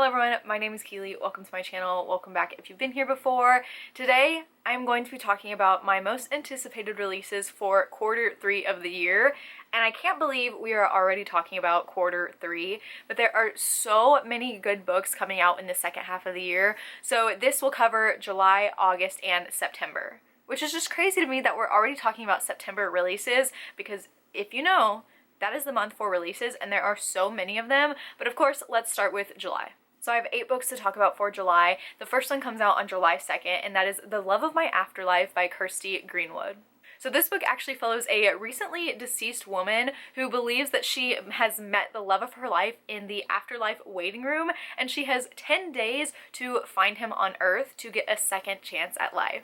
Hello everyone, my name is Keely. Welcome to my channel. Welcome back if you've been here before. Today, I'm going to be talking about my most anticipated releases for quarter 3 of the year. And I can't believe we are already talking about quarter 3, but there are so many good books coming out in the second half of the year. So this will cover July, August, and September, which is just crazy to me that we're already talking about September releases because if you know, that is the month for releases and there are so many of them. But of course, let's start with July. So I have 8 books to talk about for July. The first one comes out on July 2nd, and that is The Love of My Afterlife by Kirsty Greenwood. So this book actually follows a recently deceased woman who believes that she has met the love of her life in the afterlife waiting room, and she has 10 days to find him on Earth to get a second chance at life.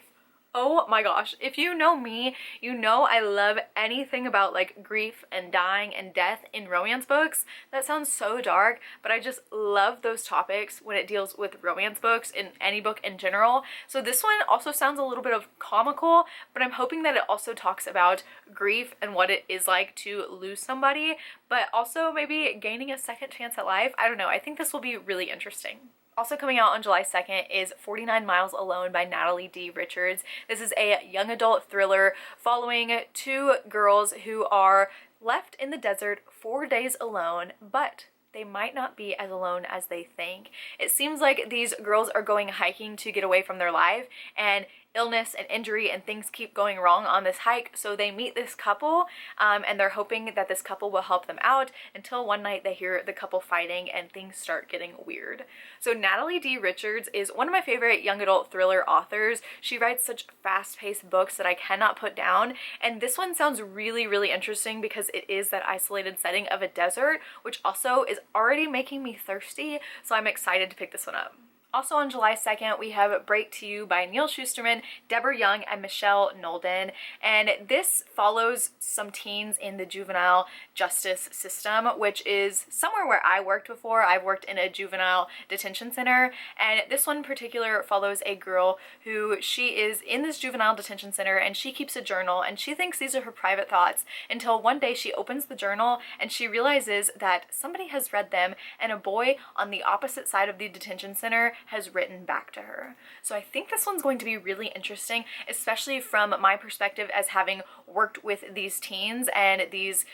Oh my gosh, if you know me, you know I love anything about like grief and dying and death in romance books. That sounds so dark, but I just love those topics when it deals with romance books in any book in general. So this one also sounds a little bit of comical, but I'm hoping that it also talks about grief and what it is like to lose somebody, but also maybe gaining a second chance at life. I don't know, I think this will be really interesting. Also coming out on July 2nd is 49 Miles Alone by Natalie D. Richards. This is a young adult thriller following 2 girls who are left in the desert 4 days alone, but they might not be as alone as they think. It seems like these girls are going hiking to get away from their life, and illness and injury and things keep going wrong on this hike, so they meet this couple and they're hoping that this couple will help them out until one night they hear the couple fighting and things start getting weird. So Natalie D. Richards is one of my favorite young adult thriller authors. She writes such fast-paced books that I cannot put down, and this one sounds really interesting because it is that isolated setting of a desert, which also is already making me thirsty, so I'm excited to pick this one up. Also on July 2nd, we have Break to You by Neil Shusterman, Deborah Young, and Michelle Nolden. And this follows some teens in the juvenile justice system, which is somewhere where I worked before. I've worked in a juvenile detention center. And this one in particular follows a girl who she is in this juvenile detention center and she keeps a journal and she thinks these are her private thoughts until one day she opens the journal and she realizes that somebody has read them and a boy on the opposite side of the detention center has written back to her. So I think this one's going to be really interesting, especially from my perspective as having worked with these teens and these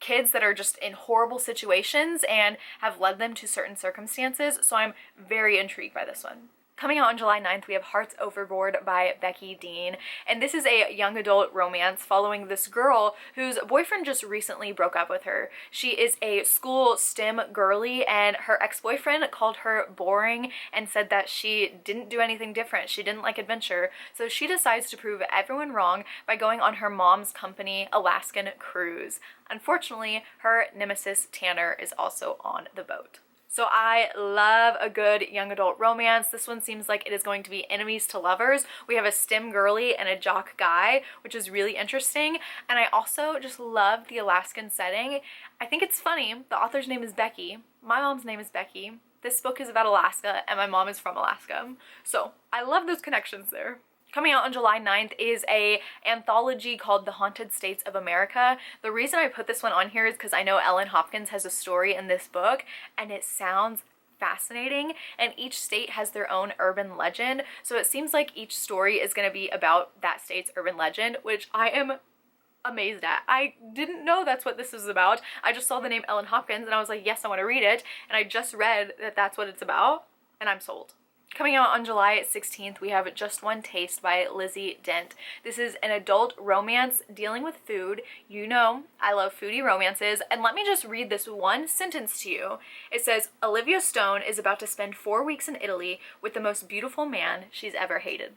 kids that are just in horrible situations and have led them to certain circumstances. So I'm very intrigued by this one. Coming out on July 9th, we have Hearts Overboard by Becky Dean, and this is a young adult romance following this girl whose boyfriend just recently broke up with her. She is a school STEM girly, and her ex-boyfriend called her boring and said that she didn't do anything different. She didn't like adventure, so she decides to prove everyone wrong by going on her mom's company Alaskan cruise. Unfortunately, her nemesis Tanner is also on the boat. So I love a good young adult romance. This one seems like it is going to be enemies to lovers. We have a STEM girly and a jock guy, which is really interesting. And I also just love the Alaskan setting. I think it's funny. The author's name is Becky. My mom's name is Becky. This book is about Alaska and my mom is from Alaska. So I love those connections there. Coming out on July 9th is an anthology called The Haunted States of America. The reason I put this one on here is because I know Ellen Hopkins has a story in this book and it sounds fascinating, and each state has their own urban legend, so it seems like each story is going to be about that state's urban legend, which I am amazed at. I didn't know that's what this is about. I just saw the name Ellen Hopkins and I was like, yes, I want to read it, and I just read that that's what it's about and I'm sold. Coming out on July 16th, we have Just One Taste by Lizzie Dent. This is an adult romance dealing with food. You know, I love foodie romances, and let me just read this one sentence to you. It says, Olivia Stone is about to spend 4 weeks in Italy with the most beautiful man she's ever hated.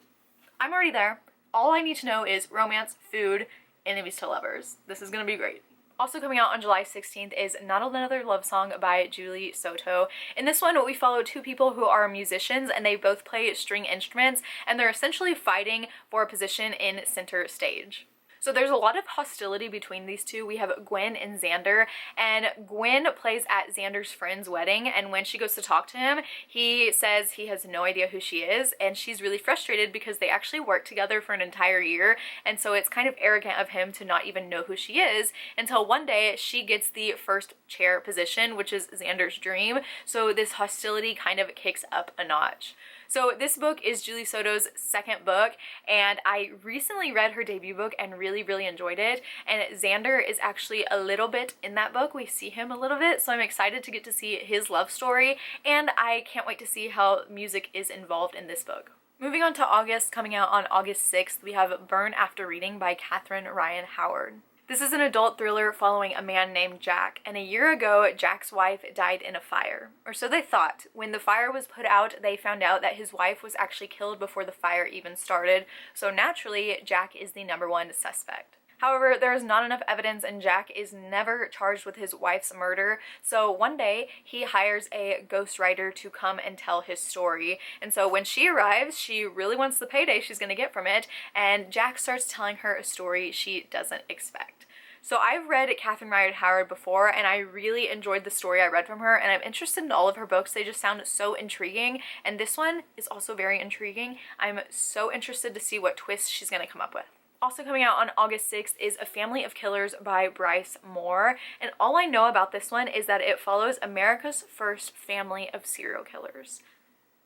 I'm already there. All I need to know is romance, food, enemies to lovers. This is gonna be great. Also coming out on July 16th is Not Another Love Song by Julie Soto. In this one, we follow 2 people who are musicians and they both play string instruments and they're essentially fighting for a position in center stage. So there's a lot of hostility between these two. We have Gwen and Xander, and Gwen plays at Xander's friend's wedding, and when she goes to talk to him, he says he has no idea who she is, and she's really frustrated because they actually worked together for an entire year, and so it's kind of arrogant of him to not even know who she is until one day she gets the first chair position, which is Xander's dream. So this hostility kind of kicks up a notch. So this book is Julie Soto's second book, and I recently read her debut book and really enjoyed it, and Xander is actually a little bit in that book. We see him a little bit, so I'm excited to get to see his love story, and I can't wait to see how music is involved in this book. Moving on to August, coming out on August 6th, we have Burn After Reading by Catherine Ryan Howard. This is an adult thriller following a man named Jack, and a year ago, Jack's wife died in a fire. Or so they thought. When the fire was put out, they found out that his wife was actually killed before the fire even started, so naturally, Jack is the #1 suspect. However, there is not enough evidence and Jack is never charged with his wife's murder, so one day he hires a ghostwriter to come and tell his story. And so when she arrives, she really wants the payday she's going to get from it, and Jack starts telling her a story she doesn't expect. So I've read Catherine Ryan Howard before, and I really enjoyed the story I read from her, and I'm interested in all of her books. They just sound so intriguing, and this one is also very intriguing. I'm so interested to see what twists she's going to come up with. Also coming out on August 6th is A Family of Killers by Bryce Moore, and all I know about this one is that it follows America's first family of serial killers.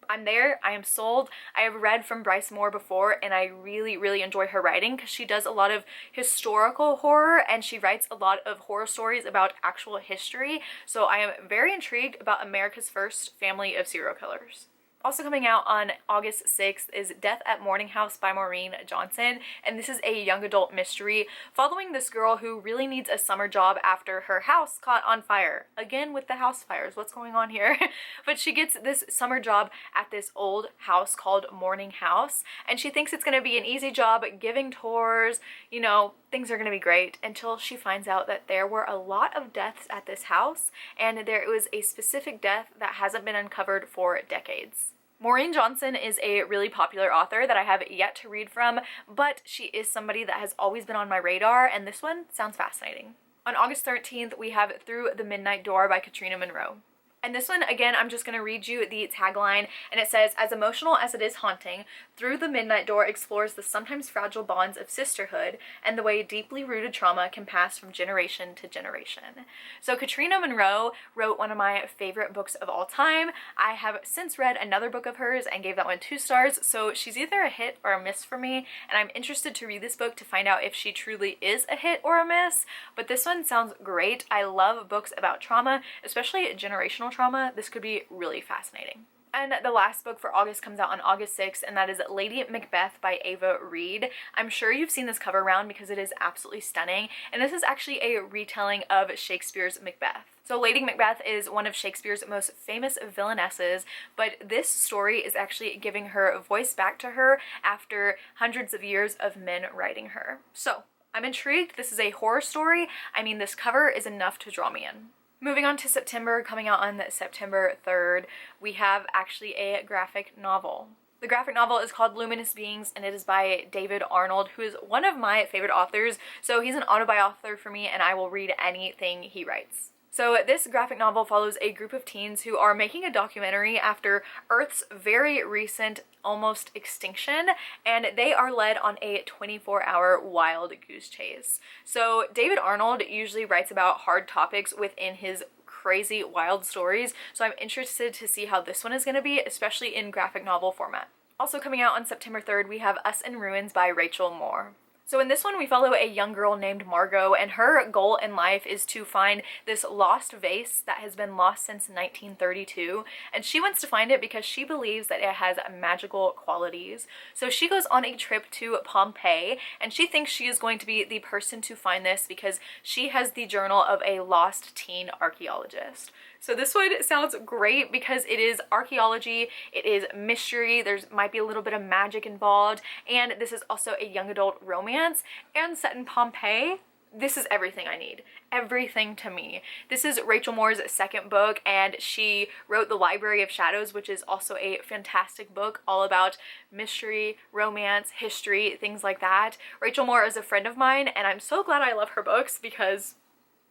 I'm there, I am sold. I have read from Bryce Moore before, and I really enjoy her writing because she does a lot of historical horror and she writes a lot of horror stories about actual history, so I am very intrigued about America's first family of serial killers. Also coming out on August 6th is Death at Morning House by Maureen Johnson, and this is a young adult mystery following this girl who really needs a summer job after her house caught on fire. Again with the house fires, what's going on here? But she gets this summer job at this old house called Morning House, and she thinks it's going to be an easy job giving tours, you know, things are going to be great, until she finds out that there were a lot of deaths at this house, and there was a specific death that hasn't been uncovered for decades. Maureen Johnson is a really popular author that I have yet to read from, but she is somebody that has always been on my radar, and this one sounds fascinating. On August 13th, we have Through the Midnight Door by Katrina Monroe. And this one, again, I'm just going to read you the tagline, and it says, "As emotional as it is haunting, Through the Midnight Door explores the sometimes fragile bonds of sisterhood and the way deeply rooted trauma can pass from generation to generation." So Katrina Monroe wrote one of my favorite books of all time. I have since read another book of hers and gave that one 2 stars, so she's either a hit or a miss for me, and I'm interested to read this book to find out if she truly is a hit or a miss, but this one sounds great. I love books about trauma, especially generational trauma. This could be really fascinating. And the last book for August comes out on August 6th, and that is Lady Macbeth by Ava Reed. I'm sure you've seen this cover around because it is absolutely stunning, and this is actually a retelling of Shakespeare's Macbeth. So Lady Macbeth is one of Shakespeare's most famous villainesses, but this story is actually giving her voice back to her after hundreds of years of men writing her. So I'm intrigued. This is a horror story. I mean, this cover is enough to draw me in. Moving on to September, coming out on September 3rd, we have actually a graphic novel. The graphic novel is called Luminous Beings, and it is by David Arnold, who is one of my favorite authors. So he's an autobiographer for me, and I will read anything he writes. So this graphic novel follows a group of teens who are making a documentary after Earth's very recent almost extinction, and they are led on a 24-hour wild goose chase. So David Arnold usually writes about hard topics within his crazy wild stories, so I'm interested to see how this one is going to be, especially in graphic novel format. Also coming out on September 3rd, we have Us in Ruins by Rachel Moore. So in this one, we follow a young girl named Margot, and her goal in life is to find this lost vase that has been lost since 1932, and she wants to find it because she believes that it has magical qualities. So she goes on a trip to Pompeii, and she thinks she is going to be the person to find this because she has the journal of a lost teen archaeologist. So this one sounds great because it is archaeology, it is mystery, there's might be a little bit of magic involved, and this is also a young adult romance and set in Pompeii. This is everything I need. Everything to me. This is Rachel Moore's second book, and she wrote The Library of Shadows, which is also a fantastic book all about mystery, romance, history, things like that. Rachel Moore is a friend of mine, and I'm so glad I love her books because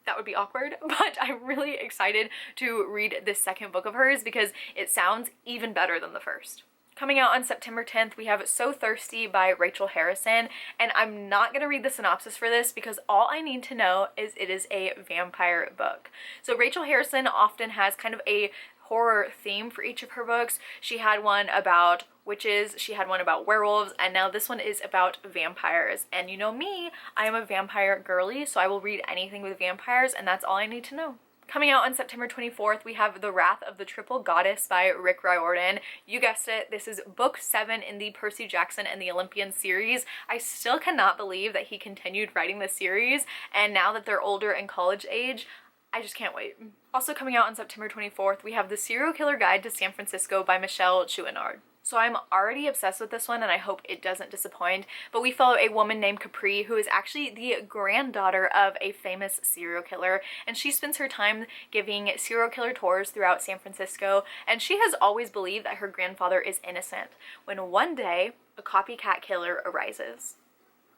that would be awkward, but I'm really excited to read this second book of hers because it sounds even better than the first. Coming out on September 10th, we have So Thirsty by Rachel Harrison, and I'm not going to read the synopsis for this because all I need to know is it is a vampire book. So Rachel Harrison often has kind of a horror theme for each of her books. She had one about witches, she had one about werewolves, and now this one is about vampires. And you know me, I am a vampire girly, so I will read anything with vampires, and that's all I need to know. Coming out on September 24th, we have The Wrath of the Triple Goddess by Rick Riordan. You guessed it, this is book 7 in the Percy Jackson and the Olympian series. I still cannot believe that he continued writing this series, and now that they're older and college age, I just can't wait. Also coming out on September 24th, we have The Serial Killer Guide to San Francisco by Michelle Chouinard. So I'm already obsessed with this one, and I hope it doesn't disappoint, but we follow a woman named Capri who is actually the granddaughter of a famous serial killer, and she spends her time giving serial killer tours throughout San Francisco, and she has always believed that her grandfather is innocent, when one day a copycat killer arises.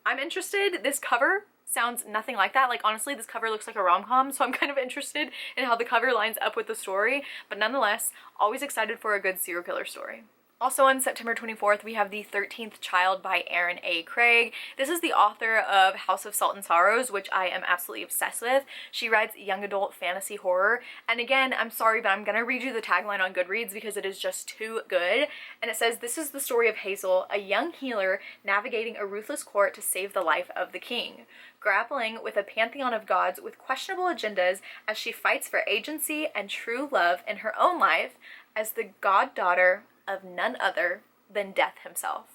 I'm interested. This cover sounds nothing like that. Like, honestly, this cover looks like a rom-com, so I'm kind of interested in how the cover lines up with the story, but nonetheless, always excited for a good serial killer story. Also on September 24th, we have The 13th Child by Aaron A. Craig. This is the author of House of Salt and Sorrows, which I am absolutely obsessed with. She writes young adult fantasy horror. And again, I'm sorry, but I'm gonna read you the tagline on Goodreads because it is just too good. And it says, "This is the story of Hazel, a young healer navigating a ruthless court to save the life of the king, grappling with a pantheon of gods with questionable agendas as she fights for agency and true love in her own life as the goddaughter of none other than Death himself."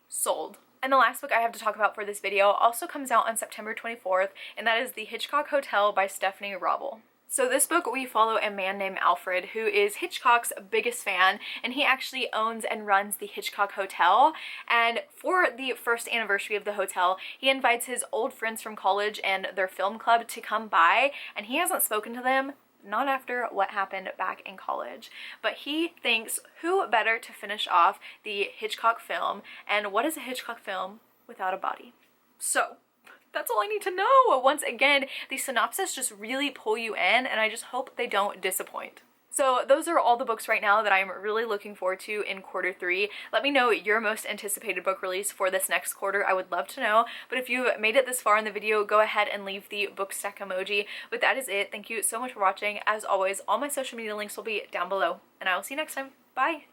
Sold. And the last book I have to talk about for this video also comes out on September 24th, and that is The Hitchcock Hotel by Stephanie Robel. So this book, we follow a man named Alfred who is Hitchcock's biggest fan, and he actually owns and runs the Hitchcock Hotel. And for the first anniversary of the hotel, he invites his old friends from college and their film club to come by, and he hasn't spoken to them, not after what happened back in college. But he thinks who better to finish off the Hitchcock film, and what is a Hitchcock film without a body? So that's all I need to know. Once again, the synopsis just really pull you in, and I just hope they don't disappoint. So those are all the books right now that I'm really looking forward to in quarter 3. Let me know your most anticipated book release for this next quarter. I would love to know. But if you've made it this far in the video, go ahead and leave the book stack emoji. But that is it. Thank you so much for watching. As always, all my social media links will be down below, and I will see you next time. Bye!